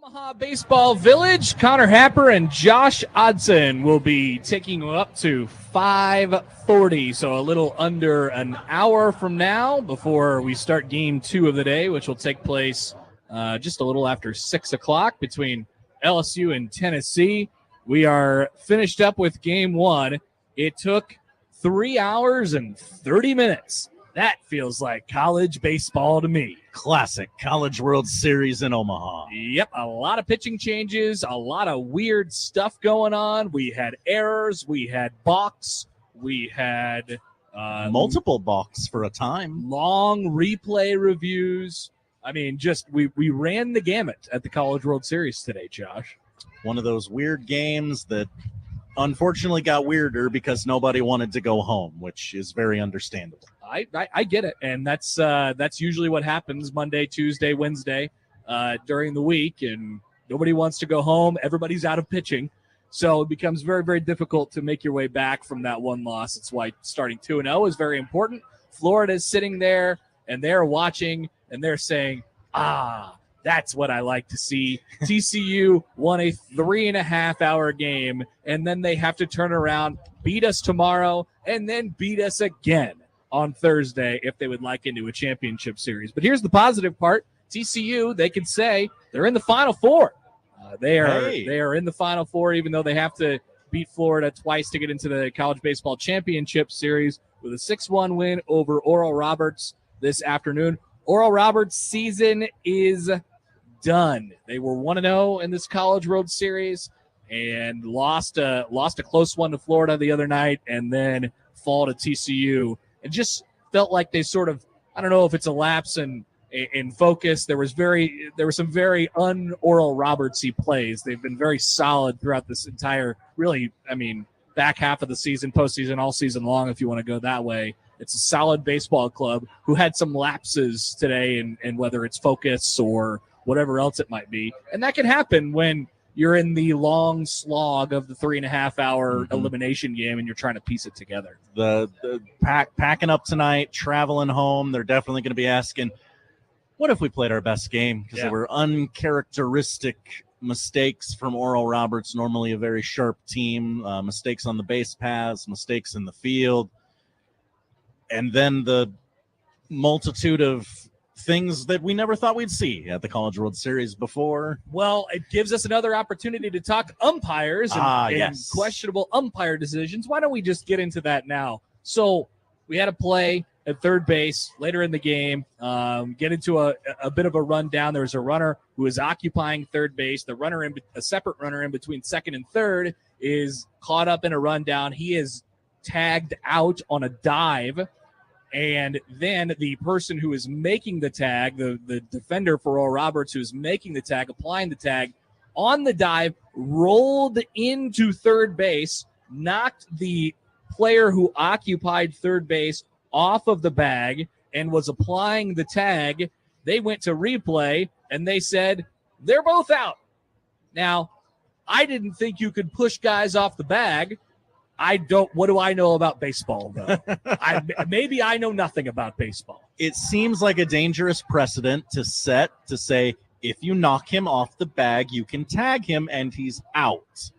Omaha Baseball Village, Connor Happer and Josh Odson will be taking up to 5:40, so a little under an hour from now before we start game 2 of the day, which will take place just a little after 6 o'clock between LSU and Tennessee. We are finished up with game 1. It took 3 hours and 30 minutes. That feels like college baseball to me. Classic College World Series in Omaha. Yep, a lot of pitching changes, a lot of weird stuff going on. We had errors, we had balks, we had multiple balks for a time. Long replay reviews. I mean, just we ran the gamut at the College World Series today, Josh. One of those weird games that unfortunately got weirder because nobody wanted to go home, which is very understandable. I get it, and that's usually what happens Monday, Tuesday, Wednesday during the week, and nobody wants to go home. Everybody's out of pitching, so it becomes very, very difficult to make your way back from that one loss. It's why starting 2-0 is very important. Florida's sitting there, and they're watching, and they're saying, that's what I like to see. TCU won a 3.5-hour game, and then they have to turn around, beat us tomorrow, and then beat us again on Thursday if they would like into a championship series. But here's the positive part. TCU, they can say they're in the Final Four. They are in the Final Four, even though they have to beat Florida twice to get into the College Baseball Championship Series with a 6-1 win over Oral Roberts this afternoon. Oral Roberts' season is done. They were 1-0 in this College World Series and lost a close one to Florida the other night and then fall to TCU. It just felt like they sort of, I don't know if it's a lapse in focus. There were some very un-Oral Roberts-y plays. They've been very solid throughout this entire, really, I mean, back half of the season, postseason, all season long, if you want to go that way. It's a solid baseball club who had some lapses today, and whether it's focus or whatever else it might be. And that can happen when you're in the long slog of the 3.5-hour elimination game and you're trying to piece it together. The packing up tonight, traveling home, they're definitely going to be asking, what if we played our best game? Because there were uncharacteristic mistakes from Oral Roberts, normally a very sharp team, mistakes on the base paths, mistakes in the field, and then the multitude of things that we never thought we'd see at the College World Series before. Well, it gives us another opportunity to talk umpires and questionable umpire decisions. Why don't we just get into that now? So we had a play at third base later in the game, get into a bit of a rundown. There was a runner who was occupying third base. The runner, a separate runner in between second and third, is caught up in a rundown. He is tagged out on a dive. And then the person who is making the tag, the defender for Oral Roberts who is making the tag, applying the tag, on the dive, rolled into third base, knocked the player who occupied third base off of the bag and was applying the tag. They went to replay, and they said, they're both out. Now, I didn't think you could push guys off the bag. What do I know about baseball, though? Maybe I know nothing about baseball. It seems like a dangerous precedent to set to say, if you knock him off the bag, you can tag him and he's out,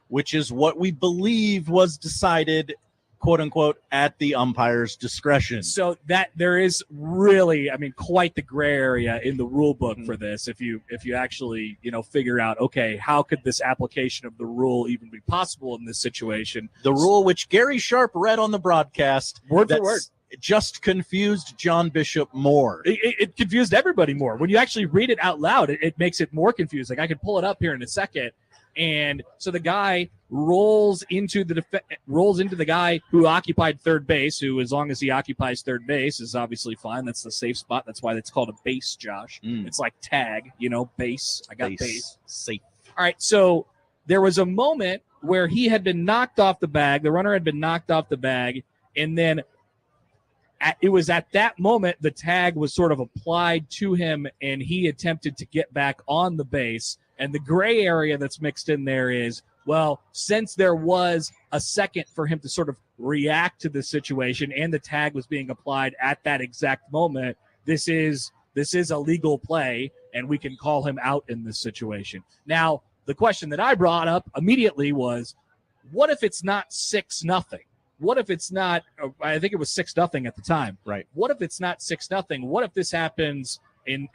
which is what we believe was decided, quote unquote, at the umpire's discretion. So that there is really, I mean, quite the gray area in the rule book for this. If you actually, figure out, okay, how could this application of the rule even be possible in this situation? The rule which Gary Sharp read on the broadcast, word for word, just confused John Bishop more. It confused everybody more. When you actually read it out loud, it makes it more confusing. I could pull it up here in a second. And so the guy rolls into the guy who occupied third base, who, as long as he occupies third base, is obviously fine. That's the safe spot. That's why it's called a base, Josh. It's like tag, base. I got base. Safe. All right, so there was a moment where he had been knocked off the bag. The runner had been knocked off the bag, and then it was at that moment the tag was sort of applied to him, and he attempted to get back on the base. And the gray area that's mixed in there is, well, since there was a second for him to sort of react to the situation and the tag was being applied at that exact moment, this is a legal play, and we can call him out in this situation. Now, the question that I brought up immediately was, what if it's not 6-0? What if it's not, I think it was 6-0 at the time. Right. What if it's not 6-0? What if this happens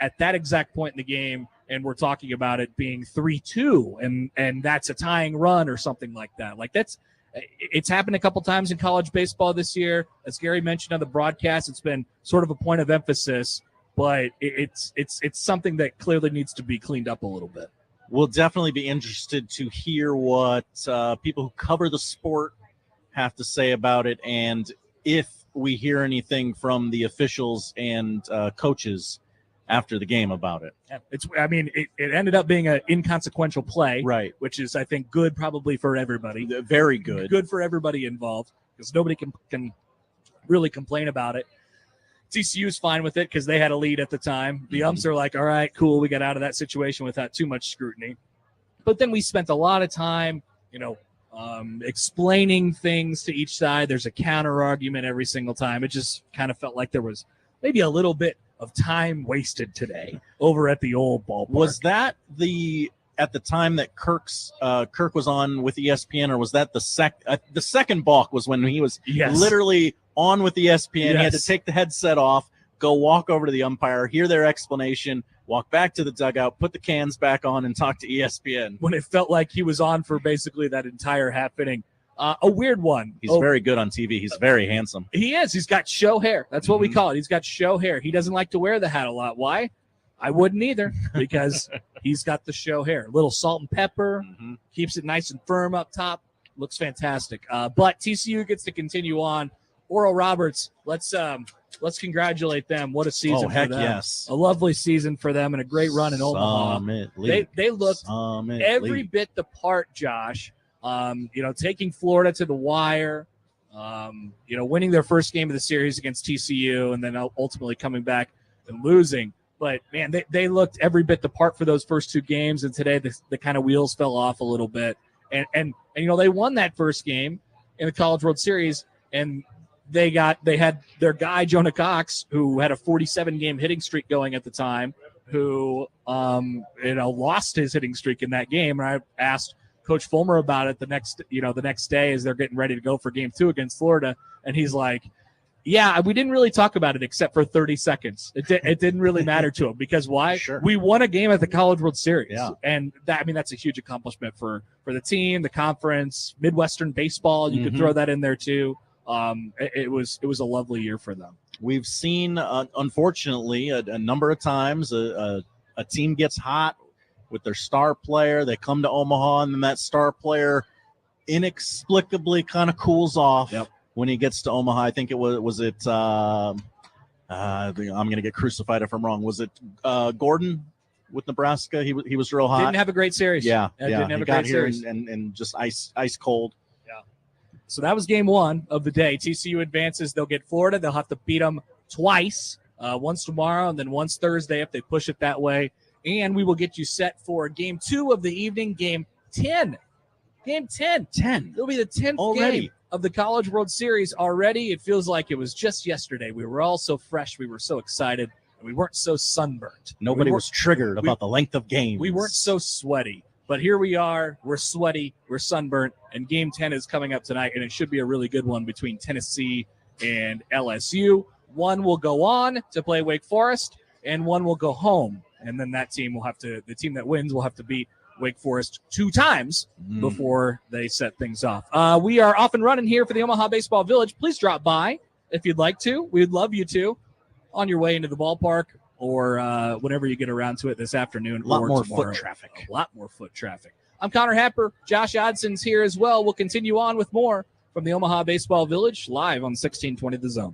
at that exact point in the game and we're talking about it being 3-2 and that's a tying run or something like that? Like it's happened a couple times in college baseball this year. As Gary mentioned on the broadcast, it's been sort of a point of emphasis, but it's something that clearly needs to be cleaned up a little bit. We'll definitely be interested to hear what people who cover the sport have to say about it, and if we hear anything from the officials and coaches after the game about it. It ended up being an inconsequential play, right? Which is, I think, good probably for everybody. Very good. Good for everybody involved because nobody can really complain about it. TCU is fine with it because they had a lead at the time. The umps are like, all right, cool, we got out of that situation without too much scrutiny. But then we spent a lot of time, explaining things to each side. There's a counter argument every single time. It just kind of felt like there was maybe a little bit of time wasted today over at the old ballpark. Was that at the time that Kirk was on with ESPN, or was that the second balk was when he was literally on with ESPN? Yes. He had to take the headset off, go walk over to the umpire, hear their explanation, walk back to the dugout, put the cans back on, and talk to ESPN. When it felt like he was on for basically that entire half inning. A weird one. He's very good on TV. He's very handsome. He is. He's got show hair. That's what we call it. He's got show hair. He doesn't like to wear the hat a lot. Why? I wouldn't either, because he's got the show hair. A little salt and pepper, keeps it nice and firm up top. Looks fantastic. But TCU gets to continue on. Oral Roberts, let's congratulate them. What a season for them. Yes. A lovely season for them and a great run in Omaha. They looked every bit the part, Josh. Taking Florida to the wire, winning their first game of the series against TCU and then ultimately coming back and losing. But, man, they looked every bit the part for those first two games, and today the kind of wheels fell off a little bit. And they won that first game in the College World Series, and they had their guy, Jonah Cox, who had a 47-game hitting streak going at the time, who lost his hitting streak in that game. And I asked Coach Fulmer about it the next day as they're getting ready to go for game 2 against Florida, and he's like, yeah, we didn't really talk about it except for 30 seconds. It didn't really matter to him because why? Sure. We won a game at the College World Series. Yeah. And that's a huge accomplishment for the team, the conference, Midwestern baseball. You could throw that in there too. It was a lovely year for them. We've seen, unfortunately, a number of times a team gets hot with their star player. They come to Omaha, and then that star player inexplicably kind of cools off. Yep. When he gets to Omaha. I think it was I'm going to get crucified if I'm wrong. Was it Gordon with Nebraska? He was real hot. Didn't have a great series. Yeah. Didn't have he a got great here series. and just ice cold. Yeah. So that was game 1 of the day. TCU advances. They'll get Florida. They'll have to beat them twice, once tomorrow and then once Thursday if they push it that way. And we will get you set for game 2 of the evening, game 10. Game 10. It'll be the 10th already. Game of the College World Series already. It feels like it was just yesterday. We were all so fresh. We were so excited. And we weren't so sunburnt. Nobody was triggered about the length of games. We weren't so sweaty. But here we are. We're sweaty. We're sunburnt. And game 10 is coming up tonight, and it should be a really good one between Tennessee and LSU. One will go on to play Wake Forest, and one will go home. And then the team that wins will have to beat Wake Forest 2 times before they set things off. We are off and running here for the Omaha Baseball Village. Please drop by if you'd like to. We'd love you to on your way into the ballpark or whenever you get around to it this afternoon. A lot more tomorrow. foot traffic. A lot more foot traffic. I'm Connor Happer. Josh Odson's here as well. We'll continue on with more from the Omaha Baseball Village live on 1620 The Zone.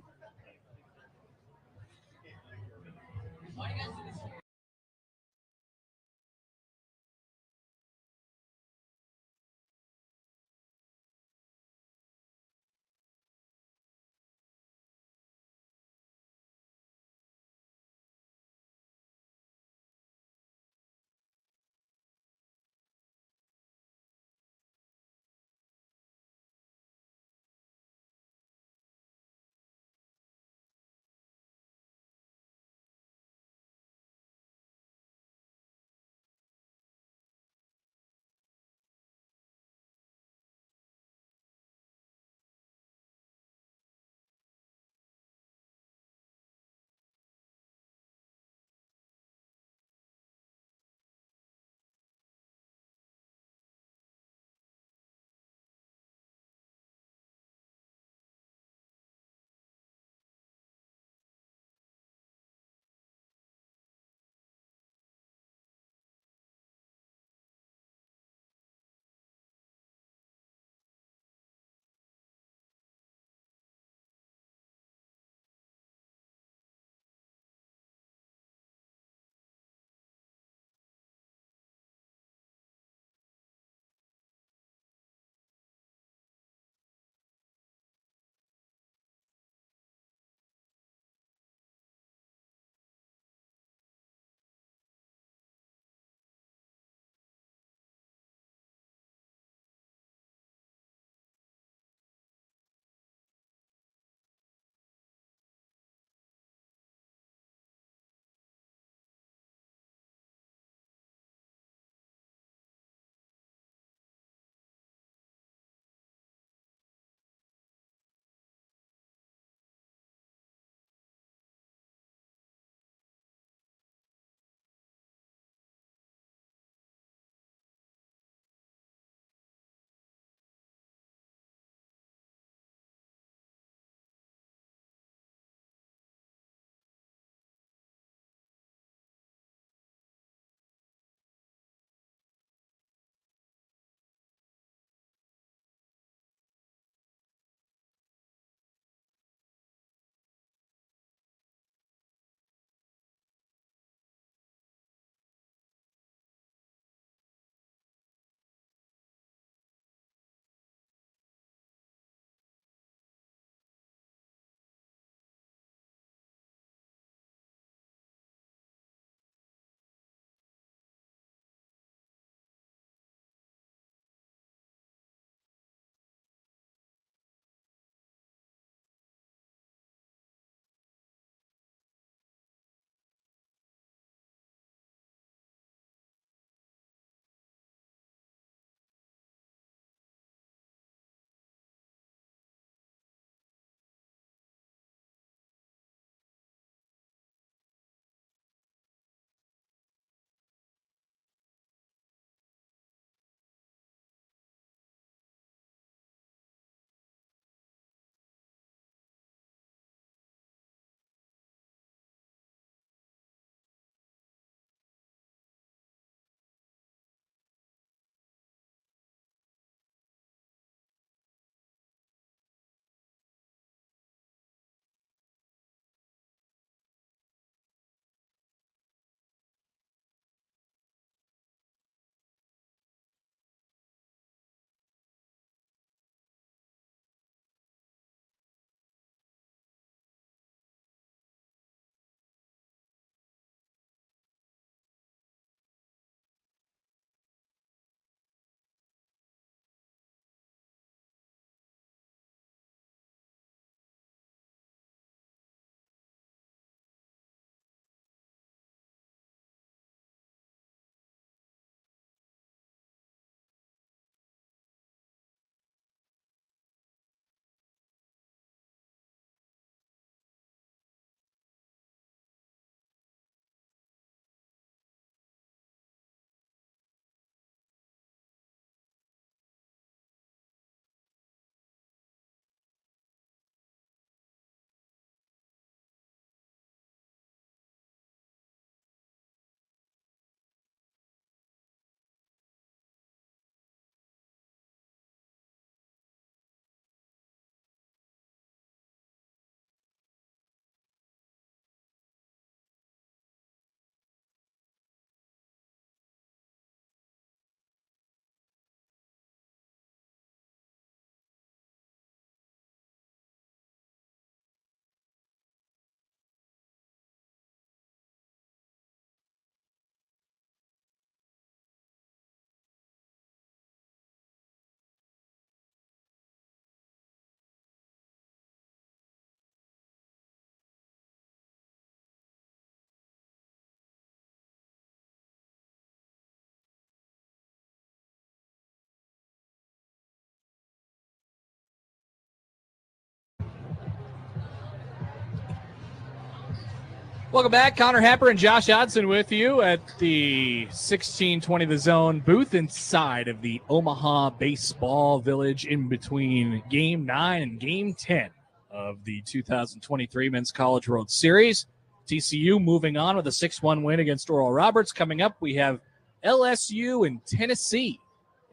Welcome back. Connor Happer and Josh Odson with you at the 1620 The Zone booth inside of the Omaha Baseball Village in between Game 9 and Game 10 of the 2023 Men's College World Series. TCU moving on with a 6-1 win against Oral Roberts. Coming up, we have LSU and Tennessee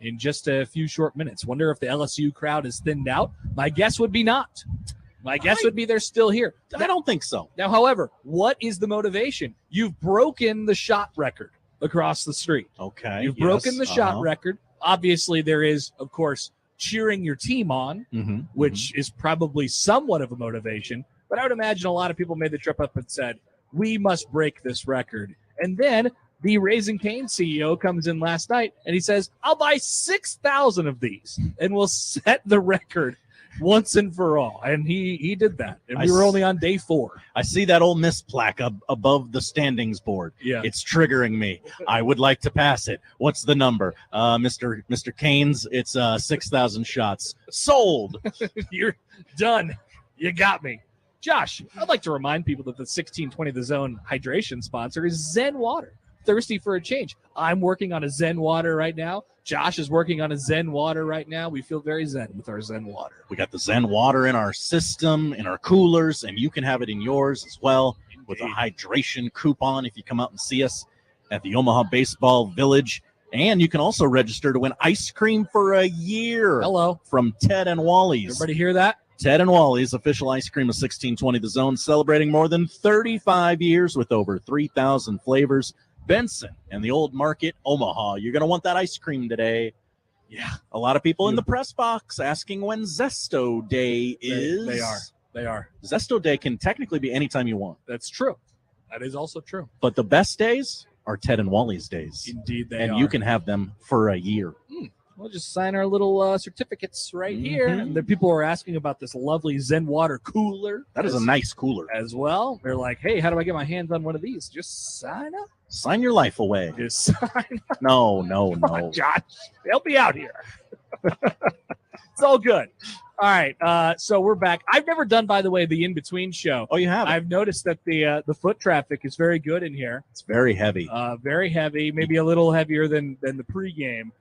in just a few short minutes. Wonder if the LSU crowd is thinned out. My guess would be not. My guess would be they're still here. I don't think so. Now, however, what is the motivation? You've broken the shot record across the street. Okay. You've broken the shot record. Obviously, there is, of course, cheering your team on, which is probably somewhat of a motivation. But I would imagine a lot of people made the trip up and said, we must break this record. And then the Raising Cane CEO comes in last night and he says, I'll buy 6,000 of these and we'll set the record once and for all. And he did that. And we were only on day 4. I see that Ole Miss plaque above the standings board. Yeah. It's triggering me. I would like to pass it. What's the number? Mr. Canes, it's 6,000 shots. Sold. You're done. You got me. Josh, I'd like to remind people that the 1620 The Zone hydration sponsor is Zen Water. Thirsty for a change. I'm working on a Zen Water right now. Josh is working on a Zen Water right now. We feel very zen with our Zen Water. We got the Zen Water in our system, in our coolers, and you can have it in yours as well. Indeed. With a hydration coupon if you come out and see us at the Omaha Baseball Village. And you can also register to win ice cream for a year. Hello. From Ted and Wally's. Everybody hear that? Ted and Wally's, official ice cream of 1620 The Zone, celebrating more than 35 years with over 3,000 flavors. Benson and the Old Market, Omaha. You're going to want that ice cream today. Yeah. A lot of people in the press box asking when Zesto Day is. They are. Zesto Day can technically be anytime you want. That's true. That is also true. But the best days are Ted and Wally's days. Indeed, they are. And you can have them for a year. We'll just sign our little certificates right here. And the people are asking about this lovely Zen Water cooler. That is a nice cooler. As well. They're like, hey, how do I get my hands on one of these? Just sign up. Sign your life away. Just sign up. No. Come on, Josh, help me out here. It's all good. All right, so we're back. I've never done, by the way, the in-between show. Oh, you have? I've noticed that the foot traffic is very good in here. It's very heavy. Very heavy, maybe a little heavier than the pregame.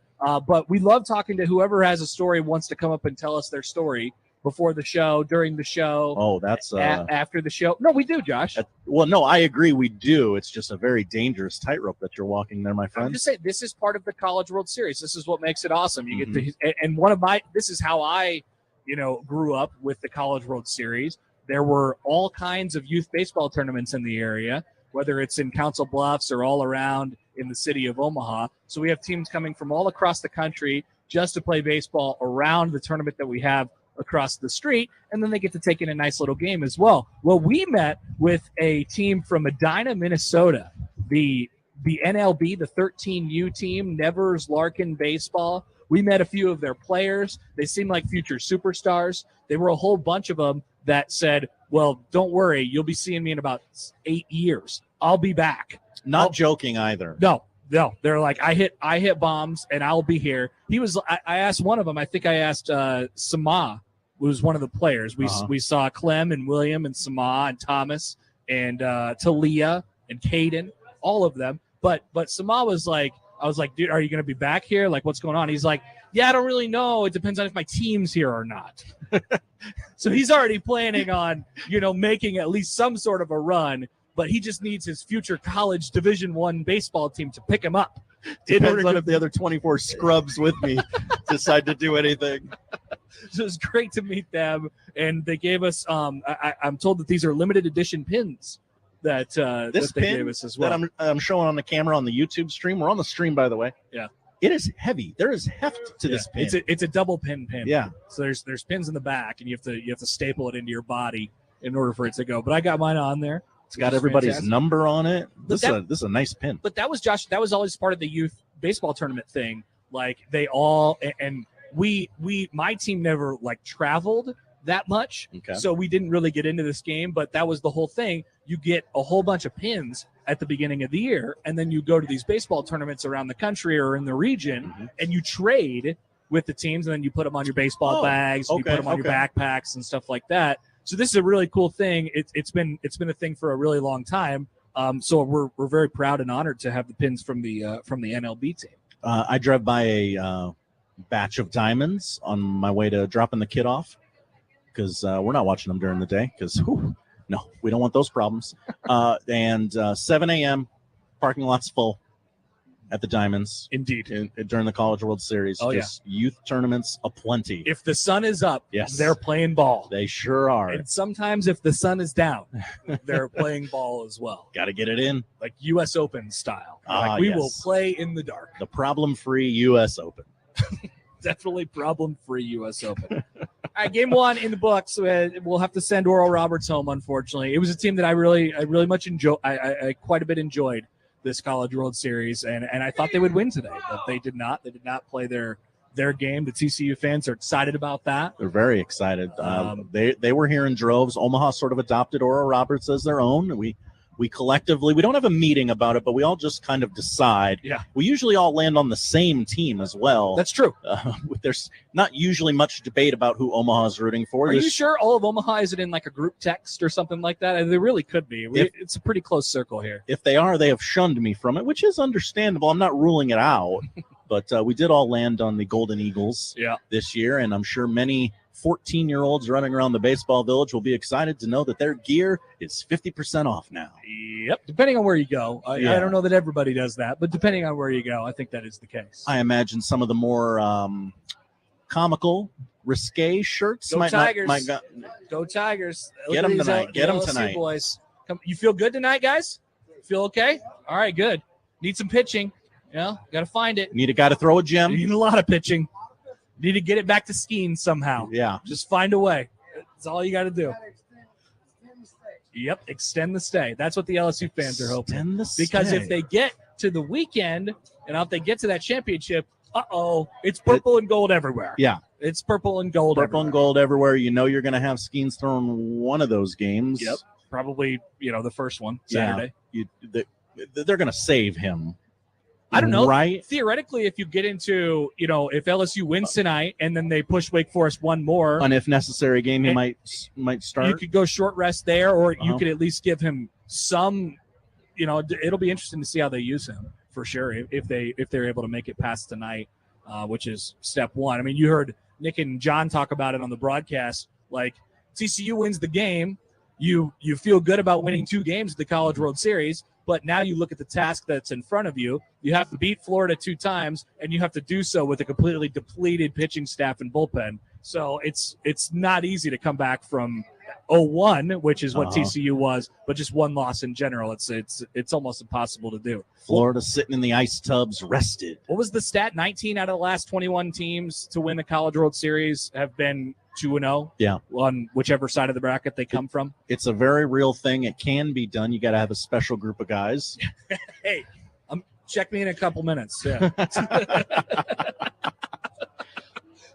But we love talking to whoever has a story, wants to come up and tell us their story before the show, during the show. Oh, that's after the show. No, we do, Josh. Well, no, I agree. We do. It's just a very dangerous tightrope that you're walking there, my friend. I'm just saying, this is part of the College World Series. This is what makes it awesome. You get to, and this is how I, grew up with the College World Series. There were all kinds of youth baseball tournaments in the area, whether it's in Council Bluffs or all around in the city of Omaha. So we have teams coming from all across the country just to play baseball around the tournament that we have across the street, and then they get to take in a nice little game as well. Well, we met with a team from Medina, Minnesota, the NLB, the 13U team, Nevers Larkin Baseball. We met a few of their players. They seemed like future superstars. There were a whole bunch of them that said, well, don't worry, you'll be seeing me in about 8 years. I'll be back. Not joking either. No. They're like, I hit bombs and I'll be here. I asked one of them, I think I asked Sama, who was one of the players. We saw Clem and William and Sama and Thomas and Talia and Caden, all of them. But Sama was like, I was like, dude, are you going to be back here? Like, what's going on? He's like, yeah, I don't really know. It depends on if my team's here or not. So he's already planning on, making at least some sort of a run, but he just needs his future college Division I baseball team to pick him up. Depends on if the other 24 scrubs with me decide to do anything. So it was great to meet them, and they gave us. I'm told that these are limited edition pins that this they pin gave us as well. That I'm showing on the camera on the YouTube stream. We're on the stream, by the way. Yeah, it is heavy. There is heft to this pin. It's a double pin. Yeah. So there's pins in the back, and you have to staple it into your body in order for it to go. But I got mine on there. It's got everybody's number on it. This is a nice pin. But that was, Josh, that was always part of the youth baseball tournament thing. Like they all, and my team never traveled that much. Okay. So we didn't really get into this game, but that was the whole thing. You get a whole bunch of pins at the beginning of the year, and then you go to these baseball tournaments around the country or in the region, and you trade with the teams, and then you put them on your baseball bags, you put them on your backpacks and stuff like that. So this is a really cool thing. It's been a thing for a really long time. So we're very proud and honored to have the pins from the NLB team. I drove by a batch of diamonds on my way to dropping the kid off because we're not watching them during the day because no, we don't want those problems. And 7 a.m. parking lot's full at the Diamonds. Indeed. During the College World Series. Oh, just youth tournaments aplenty. If the sun is up, yes, they're playing ball. They sure are. And sometimes if the sun is down, they're playing ball as well. Got to get it in. Like U.S. Open style. We will play in the dark. The problem-free U.S. Open. Definitely problem-free U.S. Open. All right, game 1 in the books. We'll have to send Oral Roberts home, unfortunately. It was a team that I really much enjoyed. I quite a bit enjoyed this College World Series, and I thought they would win today, but they did not. They did not play their game. The TCU fans are excited about that. They're very excited. They were here in droves. Omaha sort of adopted Oral Roberts as their own. We collectively, we don't have a meeting about it, but we all just kind of decide. Yeah. We usually all land on the same team as well. That's true. There's not usually much debate about who Omaha is rooting for. Are you sure all of Omaha isn't in like a group text or something like that? They really could be. It's a pretty close circle here. If they are, they have shunned me from it, which is understandable. I'm not ruling it out. But we did all land on the Golden Eagles this year, and I'm sure many 14-year-olds running around the baseball village will be excited to know that their gear is 50% off now. Yep, depending on where you go. I don't know that everybody does that, but depending on where you go, I think that is the case. I imagine some of the more comical, risque shirts go might Tigers. not. Go Tigers. Get them tonight. Get them tonight. Boys. You feel good tonight, guys? Feel okay? All right, good. Need some pitching. Got to find it. Need a guy to throw a gem. You need a lot of pitching. Need to get it back to skiing somehow. Yeah. Just find a way. That's all you got to do. Yep, extend the stay. That's what the LSU fans are hoping. Because if they get to the weekend and if they get to that championship, it's purple and gold everywhere. Yeah. It's purple and gold Purple and gold everywhere. You know you're going to have Skeens throwing one of those games. Yep. Probably, the first one, Saturday. Yeah. They're going to save him. I don't know. Right? Theoretically, if you get into, if LSU wins tonight and then they push Wake Forest one more. An if necessary game, he might start. You could go short rest there, or you could at least give him some, it'll be interesting to see how they use him for sure if they're able to make it past tonight, which is step one. I mean, you heard Nick and John talk about it on the broadcast. Like, TCU wins the game. You feel good about winning 2 games at the College World Series. But now you look at the task that's in front of you. You have to beat Florida 2 times, and you have to do so with a completely depleted pitching staff and bullpen. So it's not easy to come back from 0-1, which is what TCU was, but just 1 loss in general. It's almost impossible to do. Florida sitting in the ice tubs, rested. What was the stat? 19 out of the last 21 teams to win the College World Series have been 2-0. Yeah. On whichever side of the bracket they come from. It's a very real thing. It can be done. You got to have a special group of guys. Hey, check me in a couple minutes. Yeah.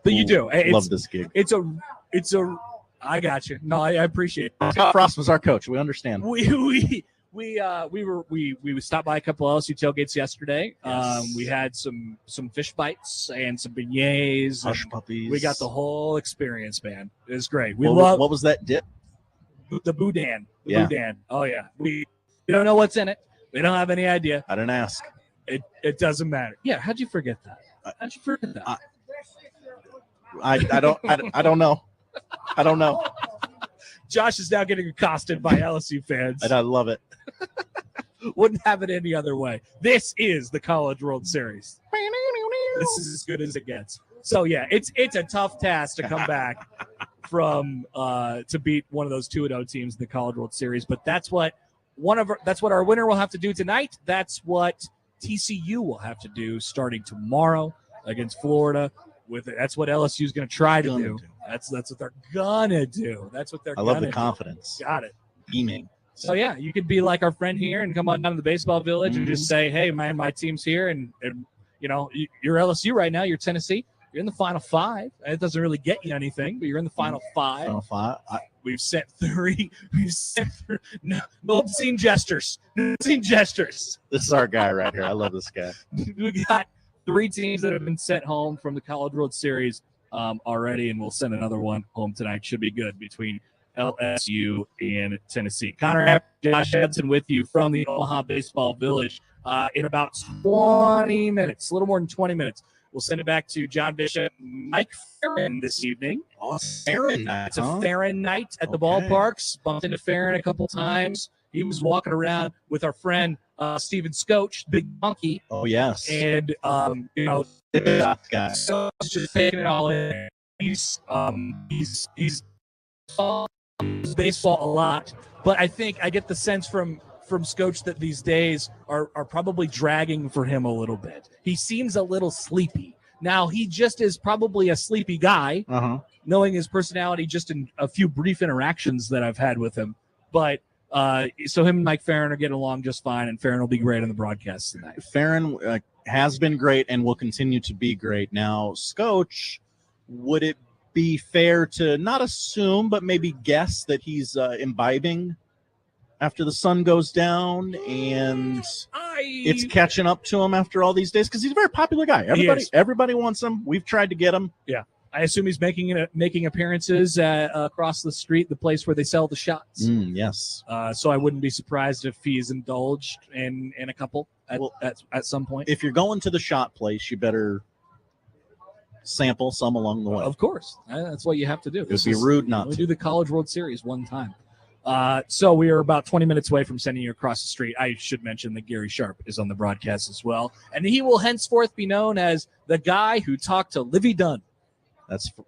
But you do. Love this gig. It's a. I got you. No, I appreciate it. Scott Frost was our coach. We understand. We stopped by a couple of LSU tailgates yesterday. Yes. We had some fish bites and some beignets. Hush puppies. We got the whole experience, man. It was great. What was that dip? The boudin. Yeah. Boudin. Oh yeah. We don't know what's in it. We don't have any idea. I didn't ask. It doesn't matter. Yeah. How'd you forget that? I don't know. I don't know. Josh is now getting accosted by LSU fans. And I love it. Wouldn't have it any other way. This is the College World Series. This is as good as it gets. So yeah, it's a tough task to come back from to beat one of those 2-0 teams in the College World Series. But that's what our winner will have to do tonight. That's what TCU will have to do starting tomorrow against Florida. That's what LSU is going to try to do. That's what they're gonna do. That's what they're. I love the confidence. Got it. Beaming. So yeah, you could be like our friend here and come on down to the baseball village and just say, "Hey, my team's here," and you're LSU right now. You're Tennessee. You're in the Final 5. It doesn't really get you anything, but you're in the Final 5. Final 5. We've sent 3. We've sent 3. No obscene gestures. No obscene gestures. This is our guy right here. I love this guy. We got 3 teams that have been sent home from the College World Series already, and we'll send another one home tonight. Should be good between LSU and Tennessee. Connor, Josh Edson with you from the Omaha Baseball Village in about 20 minutes, a little more than 20 minutes. We'll send it back to John Bishop, Mike Farron this evening. Farron night, it's a Farron night at the ballparks. Bumped into Farron a couple times. He was walking around with our friend Steven Scotch, Big Monkey. Oh, yes. And, so just taking it all in. He's baseball a lot, but I think I get the sense from Scotch that these days are probably dragging for him a little bit. He seems a little sleepy. Now, he just is probably a sleepy guy, knowing his personality just in a few brief interactions that I've had with him. But so him and Mike Farron are getting along just fine, and Farron will be great on the broadcast tonight. Farron has been great and will continue to be great. Now, Scotch, would it be fair to not assume, but maybe guess that he's imbibing after the sun goes down and it's catching up to him after all these days? Because he's a very popular guy. Everybody wants him. We've tried to get him. Yeah. I assume he's making appearances across the street, the place where they sell the shots. Yes. So I wouldn't be surprised if he's indulged in a couple at some point. If you're going to the shot place, you better sample some along the way. Of course. That's what you have to do. It would be rude not to. We do the College World Series one time. So we are about 20 minutes away from sending you across the street. I should mention that Gary Sharp is on the broadcast as well. And he will henceforth be known as the guy who talked to Livy Dunn.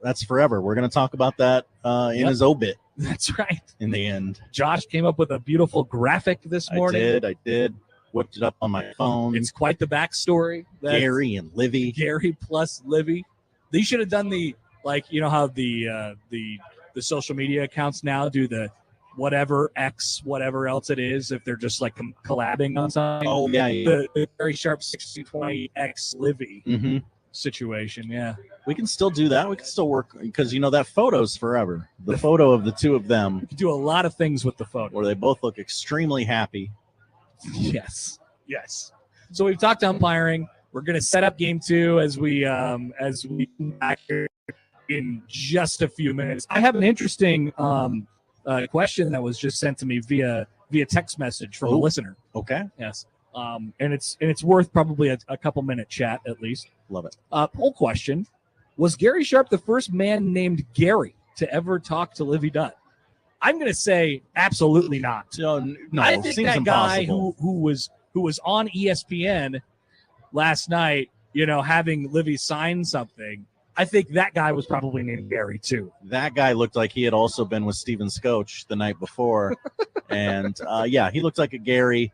That's forever. We're going to talk about that in his obit. That's right. In the end. Josh came up with a beautiful graphic this morning. I did. Whipped it up on my phone. It's quite the backstory. Gary and Livy. Gary plus Livy. They should have done how the social media accounts now do the whatever X, whatever else it is, if they're just like collabing on something. Oh, yeah. The very sharp 1620 X Livy situation. Yeah. We can still do that. We can still work because, that photo's forever. The photo of the two of them. You can do a lot of things with the photo. Where they both look extremely happy. Yes. So we've talked umpiring. We're going to set up game 2 as we back here in just a few minutes. I have an interesting question that was just sent to me via text message from a listener. Okay. Yes. And it's worth probably a couple minute chat at least. Love it. Poll question: was Gary Sharp the first man named Gary to ever talk to Livy Dunn? I'm going to say absolutely not. No, I think seems that impossible. Guy who was on ESPN last night, having Livy sign something. I think that guy was probably named Gary too. That guy looked like he had also been with Steven Scotch the night before, and he looked like a Gary.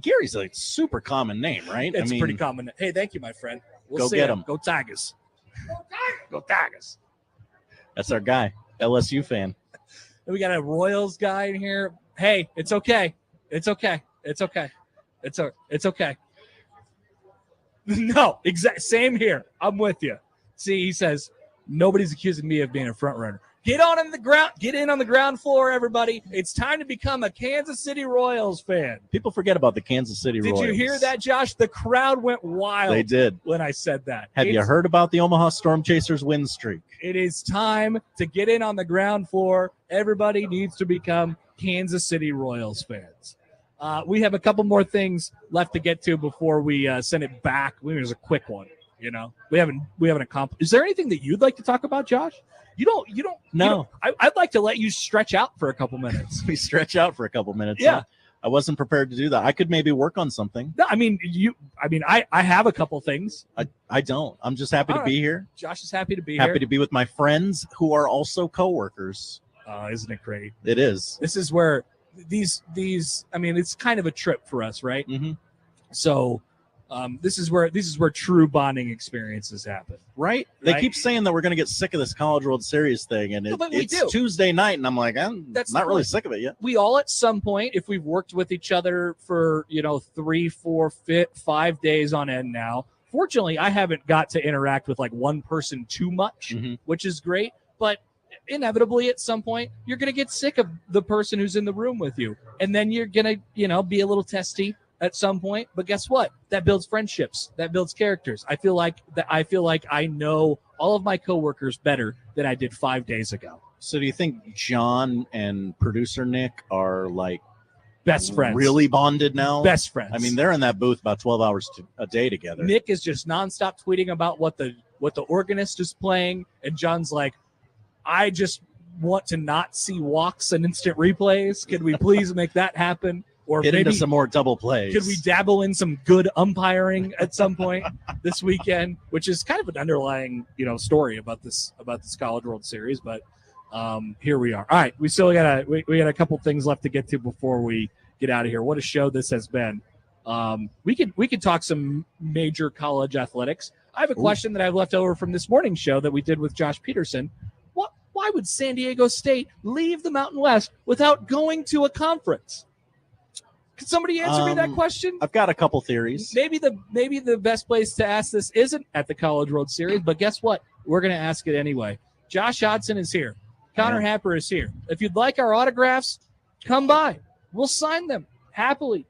Gary's a super common name, right? It's pretty common. Hey, thank you, my friend. We'll get him. Go Tigers. Go Tigers. That's our guy, LSU fan. And we got a Royals guy in here. Hey, it's okay. It's okay. It's okay. It's okay. No, same here. I'm with you. See, he says, nobody's accusing me of being a front runner. Get in on the ground floor, everybody. It's time to become a Kansas City Royals fan. People forget about the Kansas City Royals. Did you hear that, Josh? The crowd went wild. They did. When I said that. Have you heard about the Omaha Storm Chasers win streak? It is time to get in on the ground floor. Everybody needs to become Kansas City Royals fans. We have a couple more things left to get to before we send it back. There's a quick one. We haven't accomplished. Is there anything that you'd like to talk about, Josh? You don't. No. I'd like to let you stretch out for a couple minutes. We stretch out for a couple minutes. Yeah. I wasn't prepared to do that. I could maybe work on something. No, I have a couple things. I don't. I'm just happy to be here. Josh is happy to be here. Happy to be with my friends who are also coworkers. Isn't it great? It is. This is where these it's kind of a trip for us, right? Mm-hmm. So this is where true bonding experiences happen, right? They keep saying that we're going to get sick of this College World Series thing, and it's Tuesday night, and I'm like, I'm not really sick of it yet. We all, at some point, if we've worked with each other for 3, 4, 5 days on end now. Fortunately, I haven't got to interact with like one person too much, which is great. But inevitably, at some point, you're going to get sick of the person who's in the room with you, and then you're going to be a little testy at some point. But guess what? That builds friendships. That builds characters. I feel like I know all of my coworkers better than I did 5 days ago. So do you think John and producer Nick are like Best friends. really bonded now? Best friends. I mean, they're in that booth about 12 hours a day together. Nick is just nonstop tweeting about what the organist is playing, and John's like, I just want to not see walks and instant replays. Can we please make that happen? Or get maybe into some more double plays. Could we dabble in some good umpiring at some point this weekend? Which is kind of an underlying, story about this College World Series. But here we are. All right, we still got a couple things left to get to before we get out of here. What a show this has been. We could talk some major college athletics. I have a question that I've left over from this morning's show that we did with Josh Peterson. Why would San Diego State leave the Mountain West without going to a conference? Could somebody answer me that question? I've got a couple theories. Maybe the best place to ask this isn't at the College World Series, but guess what? We're going to ask it anyway. Josh Hodson is here. Connor Happer is here. If you'd like our autographs, come by. We'll sign them happily.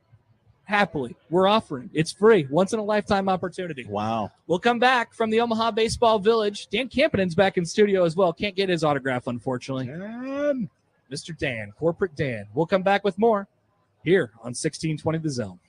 We're offering. It's free. Once in a lifetime opportunity. Wow. We'll come back from the Omaha Baseball Village. Dan Campenon's back in studio as well. Can't get his autograph, unfortunately. Mr. Dan, Corporate Dan. We'll come back with more here on 1620 The Zone.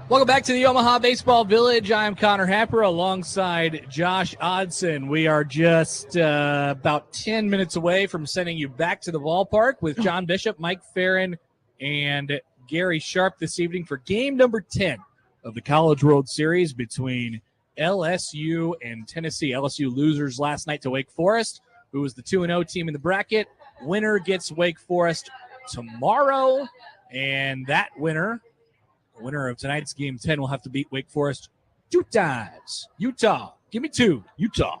Welcome back to the Omaha Baseball Village. I'm Connor Happer alongside Josh Odson. We are just about 10 minutes away from sending you back to the ballpark with John Bishop, Mike Farron, and Gary Sharp this evening for game number 10 of the College World Series between LSU and Tennessee. LSU losers last night to Wake Forest, who was the 2-0 team in the bracket. Winner gets Wake Forest tomorrow, and that winner of tonight's game 10 will have to beat Wake Forest 2 times. Utah, give me 2. Utah.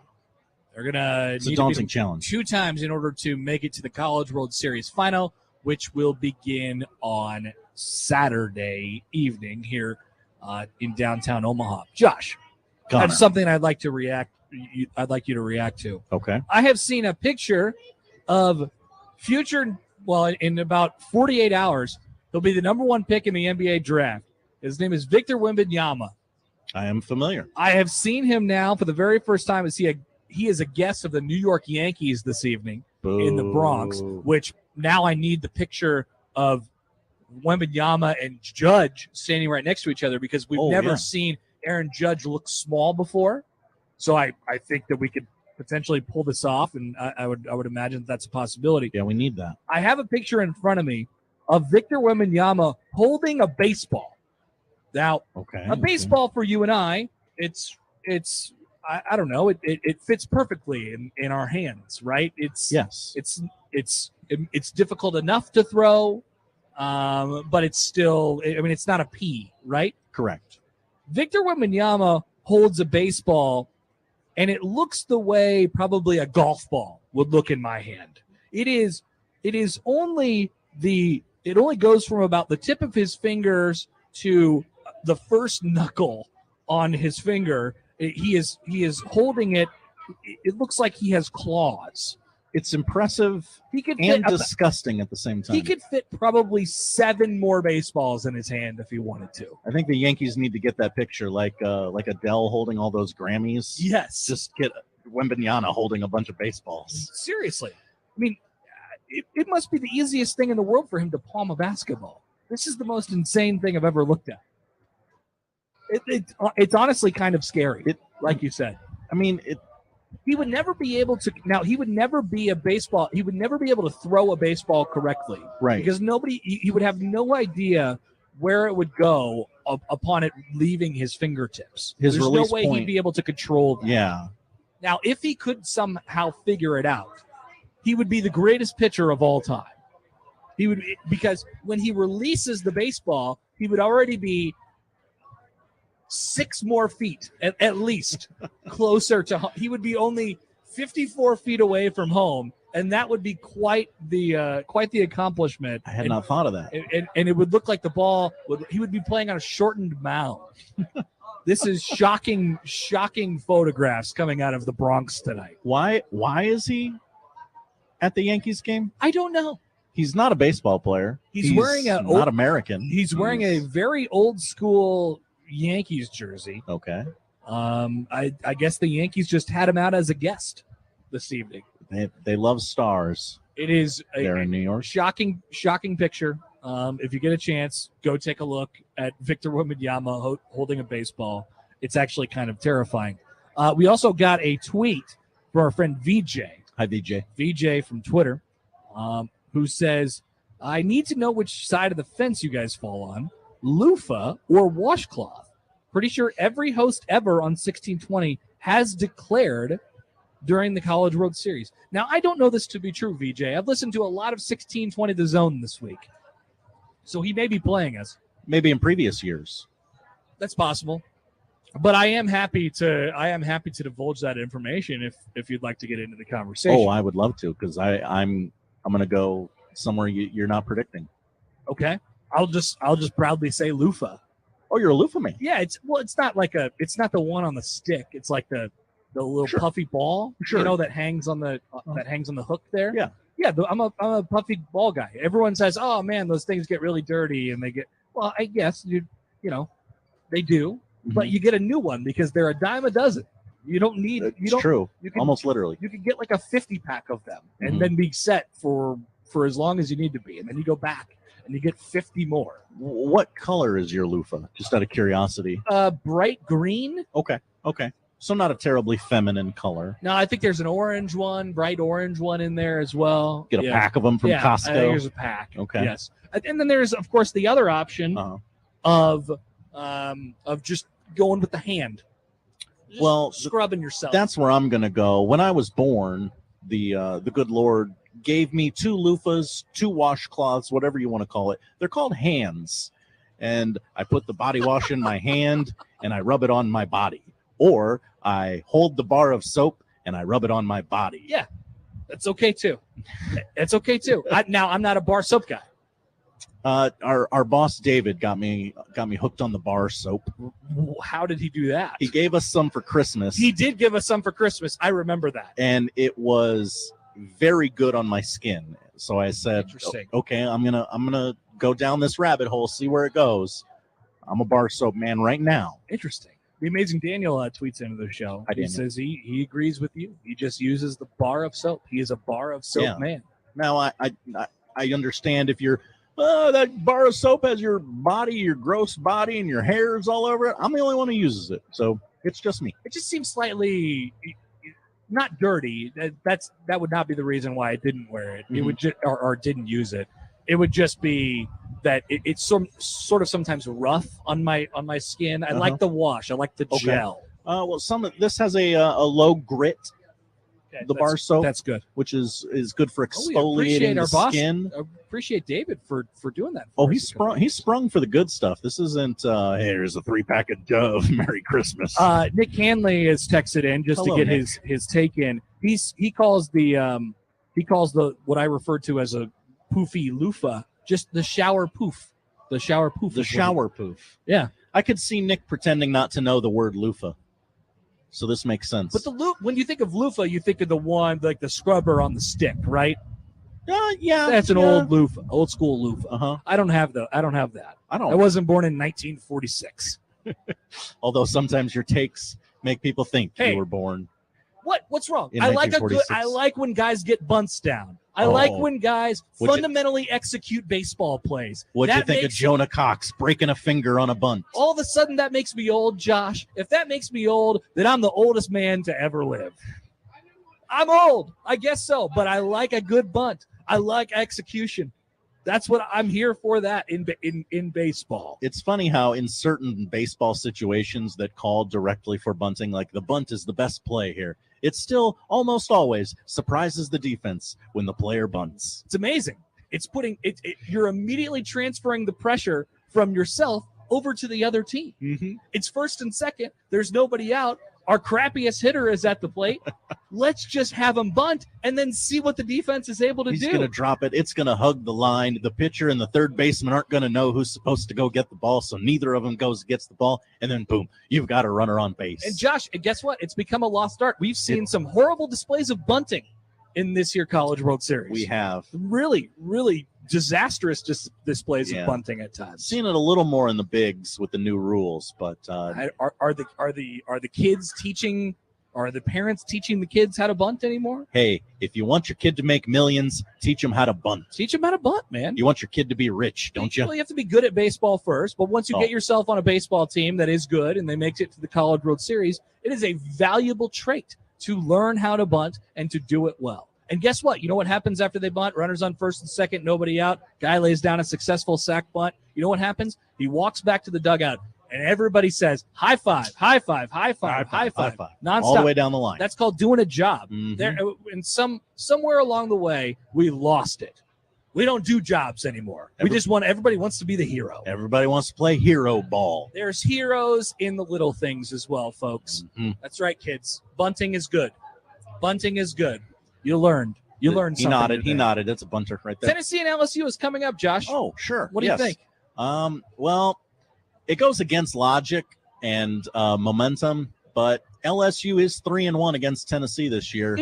They're going to need a daunting challenge 2 times in order to make it to the College World Series final, which will begin on Saturday evening here in downtown Omaha. Josh, Connor. That's something I'd like you to react to. Okay. I have seen a picture of in about 48 hours, he'll be the number 1 pick in the NBA draft. His name is Victor Wembanyama. I am familiar. I have seen him now for the very first time. He is a guest of the New York Yankees this evening in the Bronx, which now I need the picture of Wembanyama and Judge standing right next to each other because we've never seen Aaron Judge look small before. So I think that we could potentially pull this off, and I would imagine that's a possibility. Yeah, we need that. I have a picture in front of me of Victor Wembanyama holding a baseball. Now, a baseball for you and I, it's I don't know, it fits perfectly in our hands, right? It's difficult enough to throw, but it's still, it's not a pea, right? Correct. Victor Wembanyama holds a baseball, and it looks the way probably a golf ball would look in my hand. It only goes from about the tip of his fingers to the first knuckle on his finger. He is holding it. It looks like he has claws. It's impressive and disgusting at the same time. He could fit probably 7 more baseballs in his hand if he wanted to. I think the Yankees need to get that picture, like Adele holding all those Grammys. Yes. Just get Wembanyama holding a bunch of baseballs. Seriously. It must be the easiest thing in the world for him to palm a basketball. This is the most insane thing I've ever looked at. It's honestly kind of scary, like you said. He would never be able to. Now, he would never be a baseball. He would never be able to throw a baseball correctly, right? Because he would have no idea where it would go upon it leaving his fingertips. There's no way he'd be able to control that. Yeah. Now, if he could somehow figure it out, he would be the greatest pitcher of all time. He would, because when he releases the baseball, he would already be 6 more feet at least closer to home. He would be only 54 feet away from home, and that would be quite the accomplishment. I had not thought of that. And it would look like the ball he would be playing on a shortened mound. This is shocking photographs coming out of the Bronx tonight. Why is he at the Yankees game? I don't know. He's not a baseball player. He's wearing not American. He's wearing a very old school Yankees jersey. Okay. I guess the Yankees just had him out as a guest this evening. They love stars. It is they're in New York. Shocking picture. If you get a chance, go take a look at Victor Wembanyama holding a baseball. It's actually kind of terrifying. We also got a tweet from our friend VJ. Hi, VJ. VJ from Twitter, who says, I need to know which side of the fence you guys fall on, loofah or washcloth. Pretty sure every host ever on 1620 has declared during the College World Series. Now, I don't know this to be true, VJ. I've listened to a lot of 1620 The Zone this week. So he may be playing us. Maybe in previous years. That's possible. But I am happy to divulge that information if you'd like to get into the conversation. Oh, I would love to, because I'm going to go somewhere you're not predicting. Okay. I'll just proudly say loofah. Oh, you're a loofah man. Yeah, it's not the one on the stick. It's like the little puffy ball, that hangs on the hook there. Yeah. Yeah, I'm a puffy ball guy. Everyone says, "Oh man, those things get really dirty," and they get. Well, I guess they do, but you get a new one because they're a dime a dozen. You don't need. True. You can, almost literally. You could get like a 50-pack of them and then be set for for as long as you need to be, and then you go back and you get 50 more. What color is your loofah? Just out of curiosity. Bright green. Okay. So not a terribly feminine color. No, I think there's an orange one, bright orange one in there as well. Get a pack of them from Costco. I think there's a pack. Okay. Yes. And then there's, of course, the other option of just going with the hand. Just scrubbing yourself. That's where I'm going to go. When I was born, the good Lord gave me 2 loofahs, 2 washcloths, whatever you want to call it. They're called hands. And I put the body wash in my hand and I rub it on my body. Or I hold the bar of soap and I rub it on my body. Yeah, that's okay too. It's okay too. Now I'm not a bar soap guy. Our boss David got me hooked on the bar soap. How did he do that? He gave us some for Christmas. He did give us some for Christmas. I remember that. And it was very good on my skin. So I said, okay, I'm gonna go down this rabbit hole, see where it goes. I'm a bar soap man right now. Interesting. The Amazing Daniel tweets into the show. He says he agrees with you. He just uses the bar of soap. He is a bar of soap man. Now I understand if you're that bar of soap has your body, your gross body, and your hairs all over it. I'm the only one who uses it, so it's just me. It just seems slightly not dirty. That would not be the reason why I didn't wear it. It would just or didn't use it. It would just be that it's sort of sometimes rough on my skin. I like the wash. I like the gel. Well, this has a low grit. Okay, the bar soap. That's good. Which is good for exfoliating the skin. I appreciate David for doing that. He's sprung for the good stuff. This isn't hey, here's a 3-pack of Dove. Merry Christmas. Nick Hanley has texted in just to get his take in. He calls the what I refer to as a poofy loofah just the shower poof. The shower poof. The shower poof. Yeah. I could see Nick pretending not to know the word loofah. So this makes sense. But when you think of loofah, you think of the one like the scrubber on the stick, right? Yeah. That's an old loofah, old school loofah. Uh-huh. I don't have that. I wasn't born in 1946. Although sometimes your takes make people think you were born. What's wrong? I like when guys get bunts down. I like when guys fundamentally execute baseball plays. What'd you think of Jonah Cox breaking a finger on a bunt? All of a sudden, that makes me old, Josh. If that makes me old, then I'm the oldest man to ever live. I'm old. I guess so. But I like a good bunt. I like execution. That's what I'm here for. That in baseball. It's funny how in certain baseball situations that call directly for bunting, like the bunt is the best play here, it still almost always surprises the defense when the player bunts. It's amazing. It's putting it. You're immediately transferring the pressure from yourself over to the other team. Mm-hmm. It's first and second. There's nobody out. Our crappiest hitter is at the plate. Let's just have him bunt and then see what the defense is able to do. He's going to drop it. It's going to hug the line. The pitcher and the third baseman aren't going to know who's supposed to go get the ball, so neither of them gets the ball, and then boom, you've got a runner on base. And Josh, guess what? It's become a lost art. We've seen some horrible displays of bunting in this year College World Series. We have. Really, really disastrous displays of bunting at times. Seen it a little more in the bigs with the new rules, but are the kids teaching? Are the parents teaching the kids how to bunt anymore? Hey, if you want your kid to make millions, teach them how to bunt. Teach them how to bunt, man. You want your kid to be rich, don't you? Well, you have to be good at baseball first, but once you get yourself on a baseball team that is good and they make it to the College World Series, it is a valuable trait to learn how to bunt and to do it well. And guess what? You know what happens after they bunt? Runners on first and second, nobody out. Guy lays down a successful sac bunt. You know what happens? He walks back to the dugout, and everybody says, high five, high five, high five, high five. Nonstop. All the way down the line. That's called doing a job. Mm-hmm. There, and somewhere along the way, we lost it. We don't do jobs anymore. Everybody wants to be the hero. Everybody wants to play hero ball. There's heroes in the little things as well, folks. Mm-hmm. That's right, kids. Bunting is good. Bunting is good. You learned something. He nodded. That's a bunter right there. Tennessee and LSU is coming up, Josh. Oh, sure. What do you think? Well, it goes against logic and momentum, but LSU is 3-1 against Tennessee this year.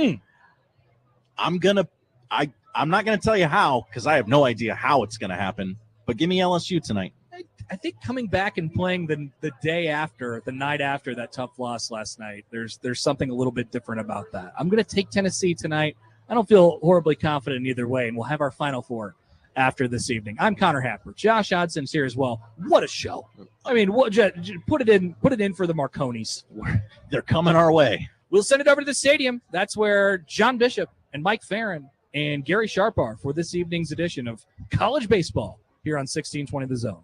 I'm not gonna tell you how, because I have no idea how it's gonna happen. But give me LSU tonight. I think coming back and playing the night after that tough loss last night, there's something a little bit different about that. I'm going to take Tennessee tonight. I don't feel horribly confident either way, and we'll have our Final Four after this evening. I'm Connor Happer. Josh Hodson's here as well. What a show! I mean, put it in for the Marconis. They're coming our way. We'll send it over to the stadium. That's where John Bishop and Mike Farron and Gary Sharp are for this evening's edition of College Baseball here on 1620 The Zone.